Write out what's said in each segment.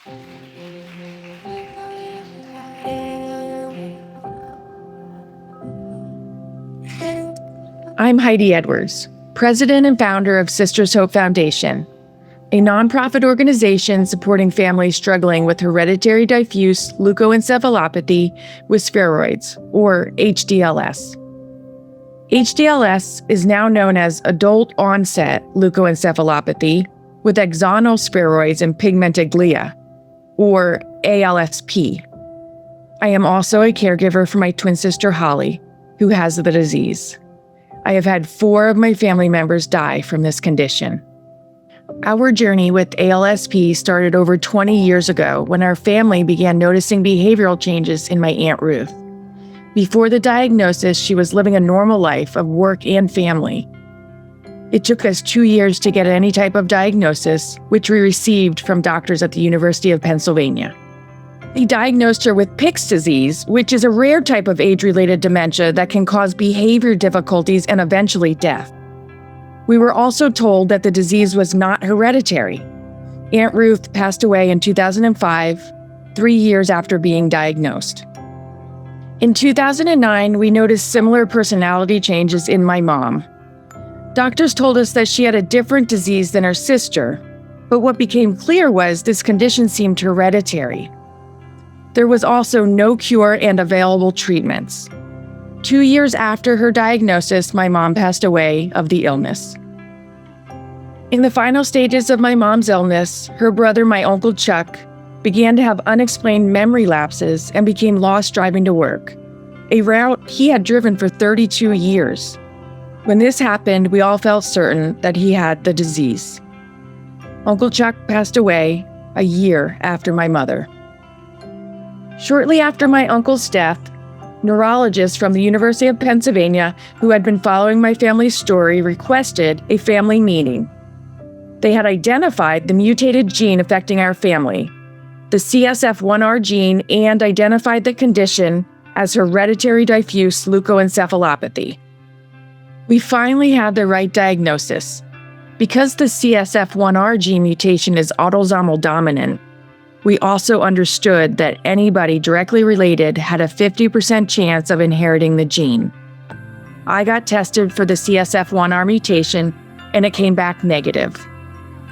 I'm Heidi Edwards, president and founder of Sisters Hope Foundation, a nonprofit organization supporting families struggling with hereditary diffuse leukoencephalopathy with spheroids, or HDLS. HDLS is now known as Adult-Onset Leukoencephalopathy with Axonal spheroids and Pigmented Glia, or ALSP. I am also a caregiver for my twin sister Holly, who has the disease. I have had 4 of my family members die from this condition. Our journey with ALSP started over 20 years ago when our family began noticing behavioral changes in my Aunt Ruth. Before the diagnosis, she was living a normal life of work and family. It took us 2 years to get any type of diagnosis, which we received from doctors at the University of Pennsylvania. They diagnosed her with Pick's disease, which is a rare type of age-related dementia that can cause behavior difficulties and eventually death. We were also told that the disease was not hereditary. Aunt Ruth passed away in 2005, 3 years after being diagnosed. In 2009, we noticed similar personality changes in my mom. Doctors told us that she had a different disease than her sister, but what became clear was this condition seemed hereditary. There was also no cure and available treatments. 2 years after her diagnosis, my mom passed away of the illness. In the final stages of my mom's illness, her brother, my Uncle Chuck, began to have unexplained memory lapses and became lost driving to work, a route he had driven for 32 years. When this happened, we all felt certain that he had the disease. Uncle Chuck passed away a year after my mother. Shortly after my uncle's death, neurologists from the University of Pennsylvania who had been following my family's story requested a family meeting. They had identified the mutated gene affecting our family, the CSF1R gene, and identified the condition as hereditary diffuse leukoencephalopathy. We finally had the right diagnosis. Because the CSF1R gene mutation is autosomal dominant, we also understood that anybody directly related had a 50% chance of inheriting the gene. I got tested for the CSF1R mutation, and it came back negative.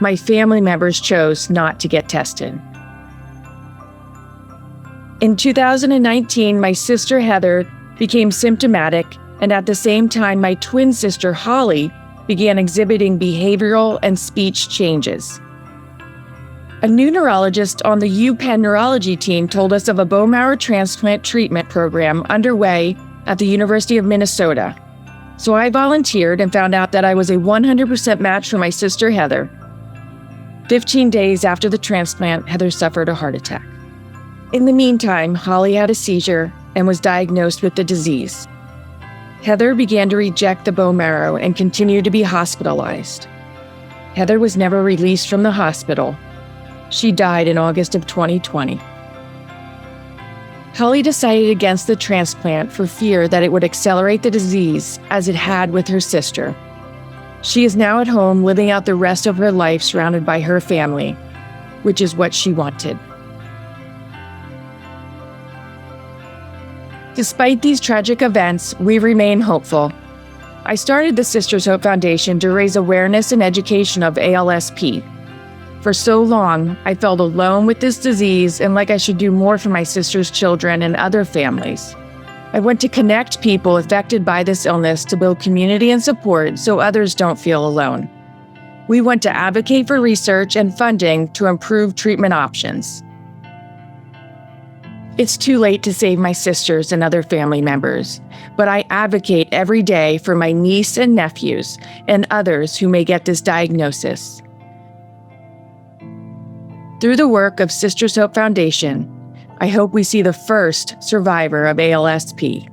My family members chose not to get tested. In 2019, my sister Heather became symptomatic, and at the same time, my twin sister Holly began exhibiting behavioral and speech changes. A new neurologist on the UPenn neurology team told us of a bone marrow transplant treatment program underway at the University of Minnesota. So I volunteered and found out that I was a 100% match for my sister Heather. 15 days after the transplant, Heather suffered a heart attack. In the meantime, Holly had a seizure and was diagnosed with the disease. Heather began to reject the bone marrow and continued to be hospitalized. Heather was never released from the hospital. She died in August of 2020. Holly decided against the transplant for fear that it would accelerate the disease as it had with her sister. She is now at home living out the rest of her life surrounded by her family, which is what she wanted. Despite these tragic events, we remain hopeful. I started the Sisters Hope Foundation to raise awareness and education of ALSP. For so long, I felt alone with this disease and like I should do more for my sister's children and other families. I want to connect people affected by this illness to build community and support so others don't feel alone. We want to advocate for research and funding to improve treatment options. It's too late to save my sisters and other family members, but I advocate every day for my niece and nephews and others who may get this diagnosis. Through the work of Sisters Hope Foundation, I hope we see the first survivor of ALSP.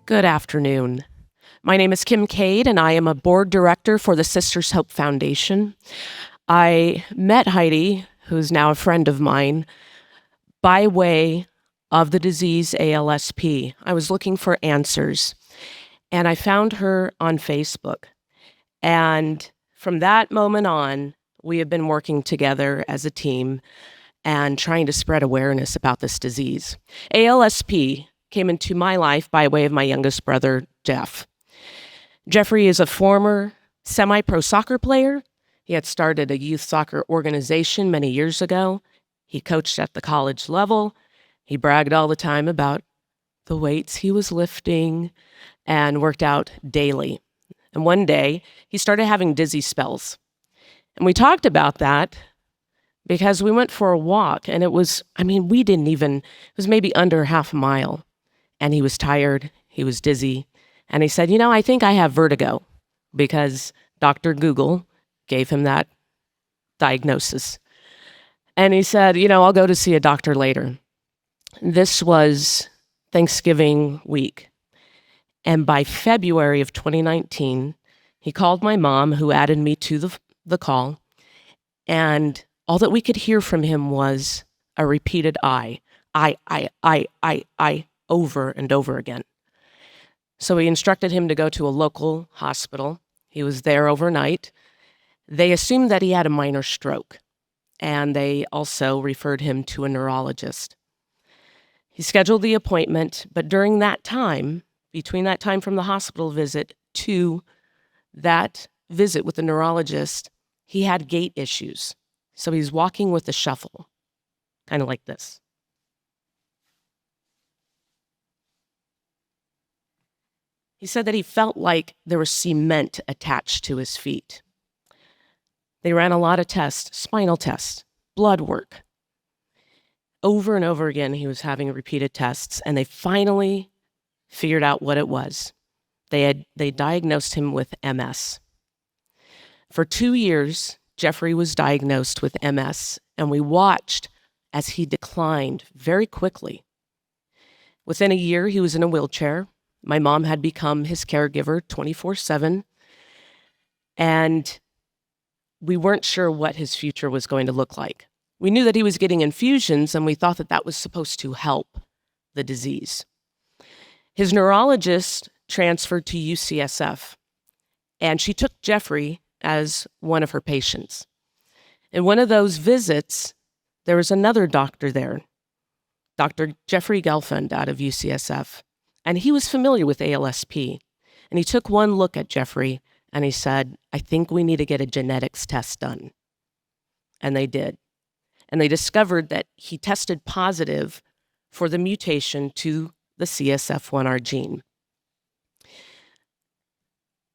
Good afternoon. My name is Kim Cade, and I am a board director for the Sisters Hope Foundation. I met Heidi, who's now a friend of mine, by way of the disease ALSP. I was looking for answers, and I found her on Facebook. And From that moment on, we have been working together as a team and trying to spread awareness about this disease. ALSP came into my life by way of my youngest brother, Jeff. Jeffrey is a former semi-pro soccer player. He had started a youth soccer organization many years ago. He coached at the college level. He bragged all the time about the weights he was lifting and worked out daily. And one day, he started having dizzy spells. And we talked about that because we went for a walk, and it was maybe under half a mile. And he was tired, he was dizzy, and he said, I think I have vertigo, because Dr. Google gave him that diagnosis. And he said, I'll go to see a doctor later. This was Thanksgiving week. And by February of 2019, he called my mom, who added me to the call, and all that we could hear from him was a repeated I, over and over again. So we instructed him to go to a local hospital. He was there overnight. They assumed that he had a minor stroke, and they also referred him to a neurologist. He scheduled the appointment, but during that time, between that time from the hospital visit to that visit with the neurologist, he had gait issues. So he's walking with a shuffle, kind of like this. He said that he felt like there was cement attached to his feet. They ran a lot of tests, spinal tests, blood work. Over and over again, he was having repeated tests, and they finally figured out what it was. They diagnosed him with MS. For 2 years, Jeffrey was diagnosed with MS, and we watched as he declined very quickly. Within a year, he was in a wheelchair. My mom had become his caregiver 24/7, and we weren't sure what his future was going to look like. We knew that he was getting infusions, and we thought that that was supposed to help the disease. His neurologist transferred to UCSF, and she took Jeffrey as one of her patients. In one of those visits, there was another doctor there, Dr. Jeffrey Gelfand out of UCSF, and he was familiar with ALSP. And he took one look at Jeffrey, and he said, I think we need to get a genetics test done. And they did. And they discovered that he tested positive for the mutation to the CSF1R gene.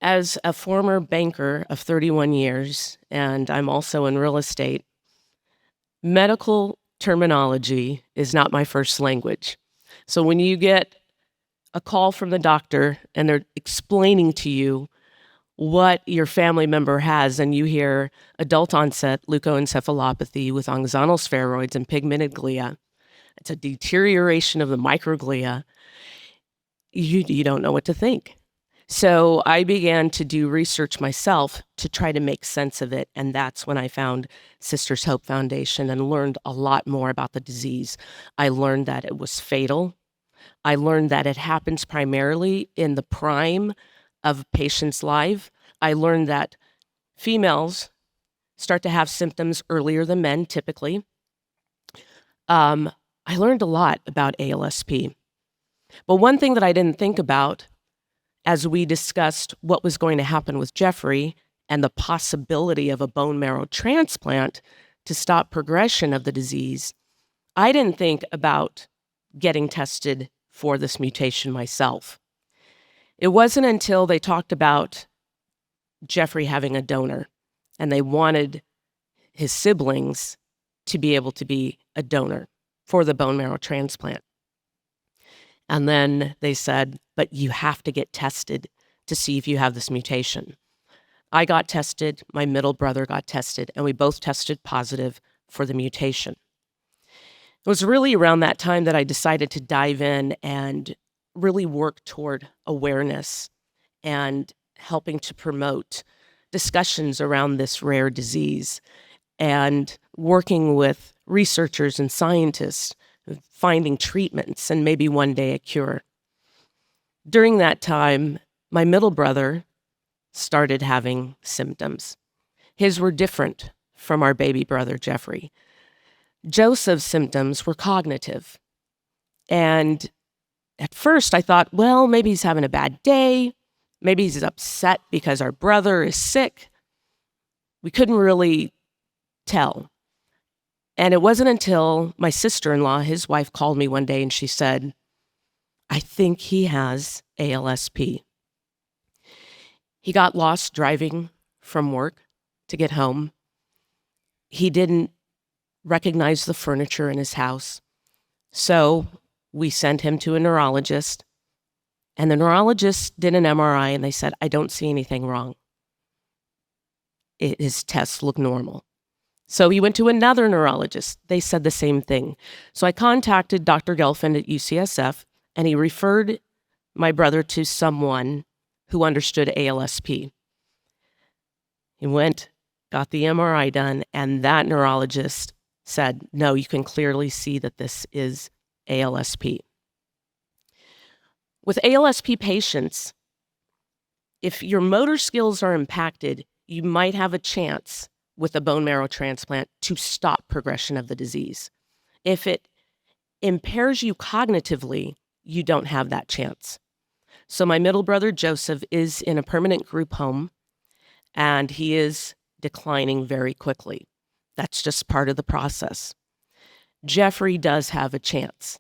As a former banker of 31 years, and I'm also in real estate, medical terminology is not my first language. So when you get a call from the doctor and they're explaining to you what your family member has, and you hear adult-onset leukoencephalopathy with axonal spheroids and pigmented glia, it's a deterioration of the microglia, you don't know what to think. So I began to do research myself to try to make sense of it, and that's when I found Sisters Hope Foundation and learned a lot more about the disease. I learned that it was fatal. I learned that it happens primarily in the prime of a patient's life. I learned that females start to have symptoms earlier than men, typically. I learned a lot about ALSP. But one thing that I didn't think about as we discussed what was going to happen with Jeffrey and the possibility of a bone marrow transplant to stop progression of the disease, I didn't think about getting tested for this mutation myself. It wasn't until they talked about Jeffrey having a donor and they wanted his siblings to be able to be a donor for the bone marrow transplant. And then they said, but you have to get tested to see if you have this mutation. I got tested, my middle brother got tested, and we both tested positive for the mutation. It was really around that time that I decided to dive in and really work toward awareness and helping to promote discussions around this rare disease and working with researchers and scientists, finding treatments and maybe one day a cure. During that time, my middle brother started having symptoms. His were different from our baby brother, Jeffrey. Joseph's symptoms were cognitive. And at first I thought, well, maybe he's having a bad day. Maybe he's upset because our brother is sick. We couldn't really tell. And it wasn't until my sister-in-law, his wife, called me one day and she said, I think he has ALSP. He got lost driving from work to get home. He didn't recognize the furniture in his house. So we sent him to a neurologist, and the neurologist did an MRI and they said, I don't see anything wrong. His tests look normal. So he went to another neurologist. They said the same thing. So I contacted Dr. Gelfand at UCSF, and he referred my brother to someone who understood ALSP. He went, got the MRI done, and that neurologist said, no, you can clearly see that this is ALSP. With ALSP patients, if your motor skills are impacted, you might have a chance with a bone marrow transplant to stop progression of the disease. If it impairs you cognitively, you don't have that chance. So my middle brother, Joseph, is in a permanent group home, and he is declining very quickly. That's just part of the process. Jeffrey does have a chance.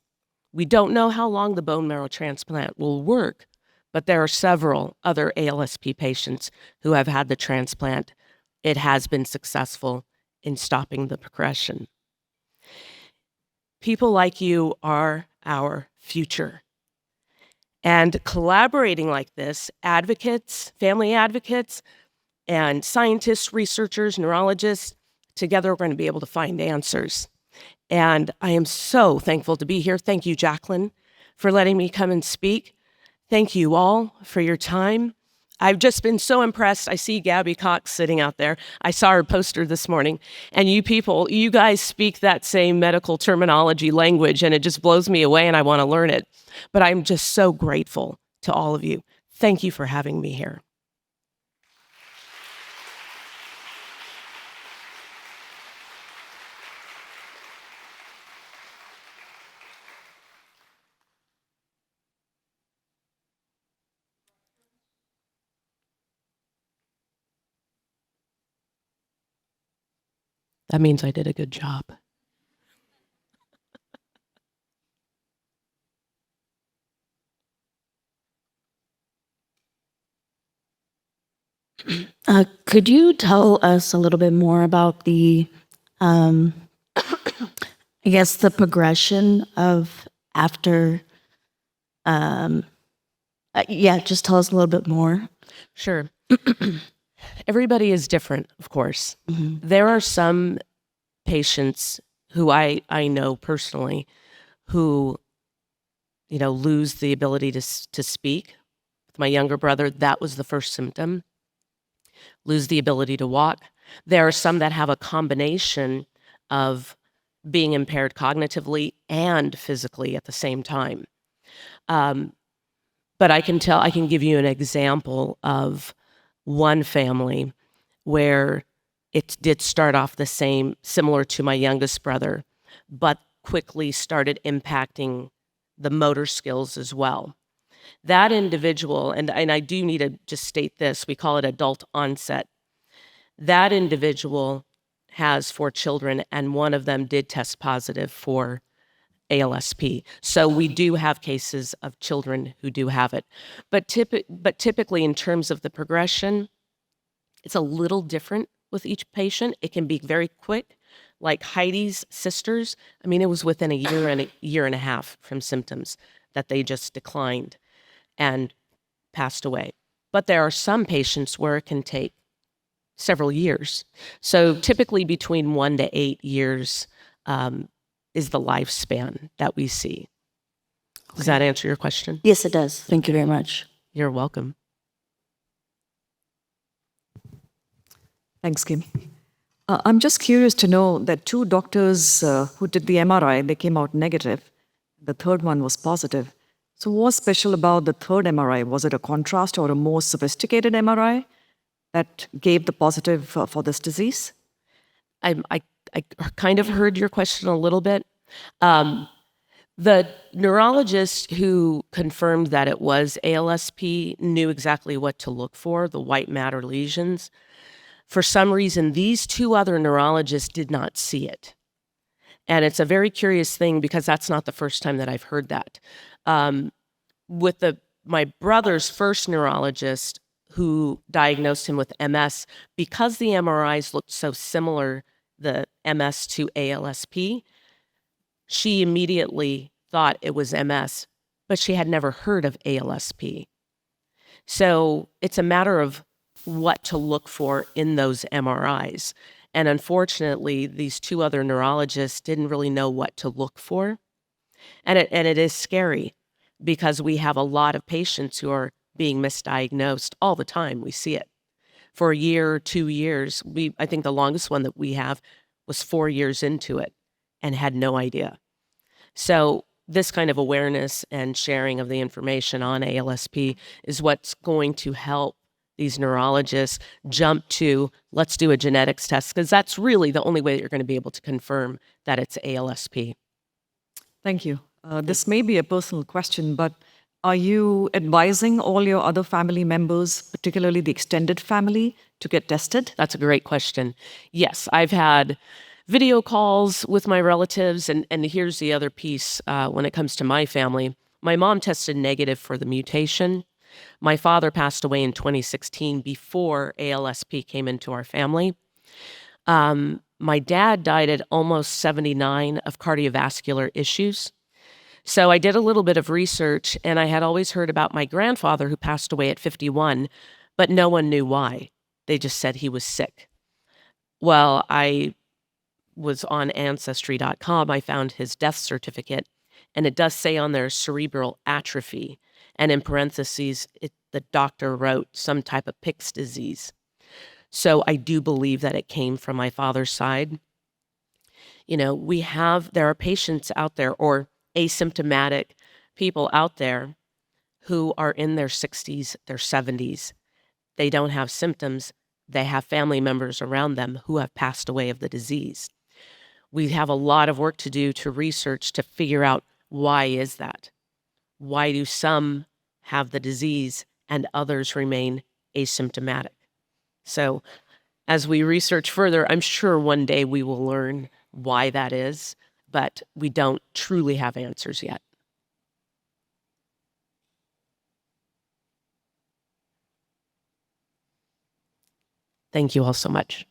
We don't know how long the bone marrow transplant will work, but there are several other ALSP patients who have had the transplant. It has been successful in stopping the progression. People like you are our future. And collaborating like this, advocates, family advocates, and scientists, researchers, neurologists, together we're going to be able to find answers. And I am so thankful to be here. Thank you, Jacqueline, for letting me come and speak. Thank you all for your time. I've just been so impressed. I see Gabby Cox sitting out there. I saw her poster this morning. And you people, you guys speak that same medical terminology language, and it just blows me away, and I want to learn it. But I'm just so grateful to all of you. Thank you for having me here. That means I did a good job. Could you tell us a little bit more about the, I guess, the progression of after, just tell us a little bit more. Sure. Everybody is different, of course. Mm-hmm. There are some patients who I know personally who, lose the ability to speak. With my younger brother, that was the first symptom. Lose the ability to walk. There are some that have a combination of being impaired cognitively and physically at the same time. But I can give you an example of one family where it did start off the same, similar to my youngest brother, but quickly started impacting the motor skills as well. That individual, and I do need to just state this, we call it adult-onset. That individual has 4 children, and one of them did test positive for ALSP. So we do have cases of children who do have it. But typically, in terms of the progression, it's a little different with each patient. It can be very quick. Like Heidi's sisters, it was within a year and a half from symptoms that they just declined and passed away. But there are some patients where it can take several years. So typically between 1 to 8 years is the lifespan that we see. Does that answer your question? Yes, it does. Thank you very much. You're welcome. Thanks, Kim. I'm just curious to know that 2 doctors who did the MRI, they came out negative. The third one was positive. So what's special about the third MRI? Was it a contrast or a more sophisticated MRI? that gave the positive for this disease? I kind of heard your question a little bit. The neurologist who confirmed that it was ALSP knew exactly what to look for, the white matter lesions. For some reason, these two other neurologists did not see it. And it's a very curious thing because that's not the first time that I've heard that. With my brother's first neurologist who diagnosed him with MS, because the MRIs looked so similar, the MS to ALSP, she immediately thought it was MS, but she had never heard of ALSP. So it's a matter of what to look for in those MRIs. And unfortunately, these two other neurologists didn't really know what to look for. And it is scary because we have a lot of patients who are being misdiagnosed all the time. We see it. For a year or 2 years, I think the longest one that we have was 4 years into it and had no idea. So this kind of awareness and sharing of the information on ALSP is what's going to help these neurologists jump to, let's do a genetics test, because that's really the only way that you're going to be able to confirm that it's ALSP. Thank you. This may be a personal question, but are you advising all your other family members, particularly the extended family, to get tested? That's a great question. Yes, I've had video calls with my relatives, and here's the other piece when it comes to my family. My mom tested negative for the mutation. My father passed away in 2016 before ALSP came into our family. My dad died at almost 79 of cardiovascular issues. So I did a little bit of research, and I had always heard about my grandfather who passed away at 51, but no one knew why. They just said he was sick. Well, I was on Ancestry.com. I found his death certificate, and it does say on there cerebral atrophy. And in parentheses, the doctor wrote some type of Pick's disease. So I do believe that it came from my father's side. You know, there are patients out there or asymptomatic people out there who are in their 60s, their 70s. They don't have symptoms. They have family members around them who have passed away of the disease. We have a lot of work to do to research to figure out why is that? Why do some have the disease and others remain asymptomatic? So as we research further, I'm sure one day we will learn why that is, but we don't truly have answers yet. Thank you all so much.